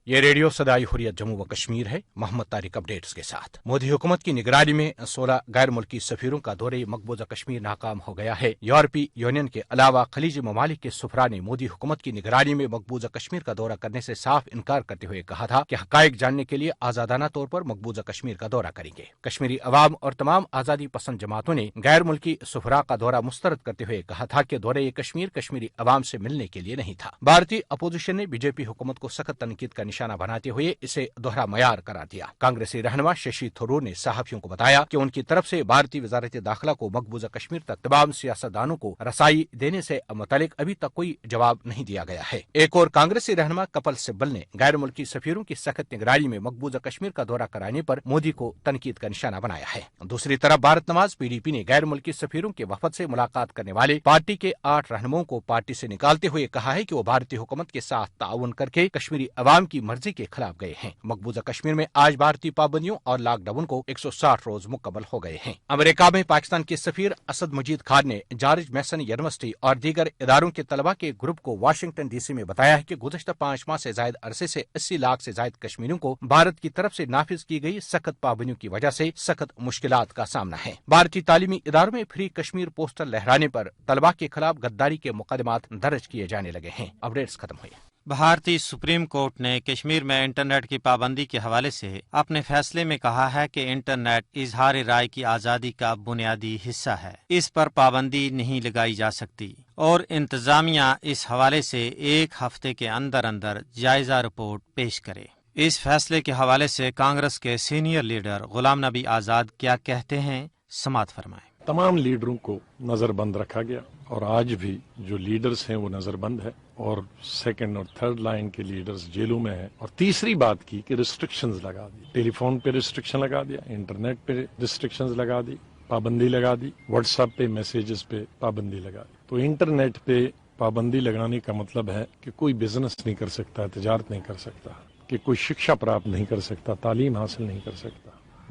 یہ ریڈیو صدائے حریت جموں و کشمیر ہے۔ محمد طارق اپڈیٹس کے ساتھ۔ مودی حکومت کی نگرانی میں 16 غیر ملکی سفیروں کا دورہ مقبوضہ کشمیر ناکام ہو گیا ہے۔ یورپی یونین کے علاوہ خلیجی ممالک کے سفراء نے مودی حکومت کی نگرانی میں مقبوضہ کشمیر کا دورہ کرنے سے صاف انکار کرتے ہوئے کہا تھا کہ حقائق جاننے کے لیے آزادانہ طور پر مقبوضہ کشمیر کا دورہ کریں گے۔ کشمیری عوام اور تمام آزادی پسند جماعتوں نے غیر ملکی سفراء کا دورہ مسترد کرتے ہوئے کہا تھا کہ دورہ کشمیر کشمیری عوام سے ملنے کے لیے نہیں تھا۔ بھارتی اپوزیشن نے بی جے پی حکومت کو سخت تنقید کا نشانہ بناتے ہوئے اسے دوہرا معیار قرار دیا۔ کانگریسی رہنما ششی تھرور نے صحافیوں کو بتایا کہ ان کی طرف سے بھارتی وزارت داخلہ کو مقبوضہ کشمیر تک تمام سیاستدانوں کو رسائی دینے سے متعلق ابھی تک کوئی جواب نہیں دیا گیا ہے۔ ایک اور کانگریسی رہنما کپل سبل نے غیر ملکی سفیروں کی سخت نگرانی میں مقبوضہ کشمیر کا دورہ کرانے پر مودی کو تنقید کا نشانہ بنایا ہے۔ دوسری طرف بھارت نواز پی ڈی پی نے غیر ملکی سفیروں کے وفد سے ملاقات کرنے والے پارٹی کے 8 رہنماؤں کو پارٹی سے نکالتے ہوئے کہا ہے کہ وہ بھارتی حکومت کے ساتھ تعاون کر کے کشمیری عوام کی مرضی کے خلاف گئے ہیں۔ مقبوضہ کشمیر میں آج بھارتی پابندیوں اور لاک ڈاؤن کو 160 روز مکمل ہو گئے ہیں۔ امریکہ میں پاکستان کے سفیر اسد مجید خان نے جارج میسن یونیورسٹی اور دیگر اداروں کے طلباء کے گروپ کو واشنگٹن ڈی سی میں بتایا ہے کہ گزشتہ 5 ماہ سے زائد عرصے سے 80 لاکھ سے زائد کشمیریوں کو بھارت کی طرف سے نافذ کی گئی سخت پابندیوں کی وجہ سے سخت مشکلات کا سامنا ہے۔ بھارتی تعلیمی اداروں میں فری کشمیر پوسٹر لہرانے پر طلباء کے خلاف غداری کے مقدمات درج کیے جانے لگے ہیں۔ اپڈیٹس ختم ہوئے۔ بھارتی سپریم کورٹ نے کشمیر میں انٹرنیٹ کی پابندی کے حوالے سے اپنے فیصلے میں کہا ہے کہ انٹرنیٹ اظہار رائے کی آزادی کا بنیادی حصہ ہے، اس پر پابندی نہیں لگائی جا سکتی اور انتظامیہ اس حوالے سے 1 ہفتے کے اندر جائزہ رپورٹ پیش کرے۔ اس فیصلے کے حوالے سے کانگریس کے سینئر لیڈر غلام نبی آزاد کیا کہتے ہیں، سماعت فرمائیں۔ تمام لیڈروں کو نظر بند رکھا گیا اور آج بھی جو لیڈرز ہیں وہ نظر بند ہے اور 2nd اور 3rd لائن کے لیڈرز جیلوں میں ہیں۔ اور تیسری بات کی کہ ریسٹرکشنز لگا دی، ٹیلی فون پہ ریسٹرکشن لگا دیا، انٹرنیٹ پہ ریسٹرکشنز لگا دی، پابندی لگا دی، واٹس ایپ پہ میسیجز پہ پابندی لگا دی۔ تو انٹرنیٹ پہ پابندی لگانے کا مطلب ہے کہ کوئی بزنس نہیں کر سکتا، تجارت نہیں کر سکتا، کہ کوئی شکشا پراپت نہیں کر سکتا، تعلیم حاصل نہیں کر سکتا،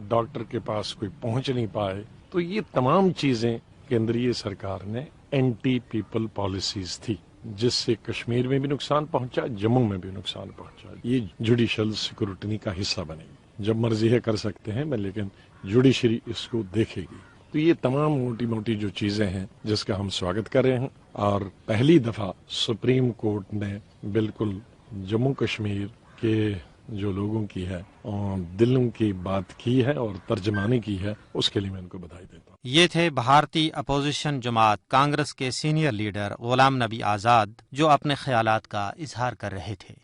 ڈاکٹر کے پاس کوئی پہنچ نہیں پائے۔ تو یہ تمام چیزیں کیندری سرکار نے اینٹی پیپل پالیسیز تھی، جس سے کشمیر میں بھی نقصان پہنچا، جموں میں بھی نقصان پہنچا۔ یہ جوڈیشل سیکورٹی کا حصہ بنے گی، جب مرضی ہے کر سکتے ہیں لیکن جوڈیشری اس کو دیکھے گی۔ تو یہ تمام موٹی موٹی جو چیزیں ہیں جس کا ہم سواگت کر رہے ہیں، اور پہلی دفعہ سپریم کورٹ نے بالکل جموں کشمیر کے جو لوگوں کی ہے اور دلوں کی بات کی ہے اور ترجمانی کی ہے، اس کے لیے میں ان کو بدھائی دیتا ہوں۔ یہ تھے بھارتی اپوزیشن جماعت کانگریس کے سینئر لیڈر غلام نبی آزاد، جو اپنے خیالات کا اظہار کر رہے تھے۔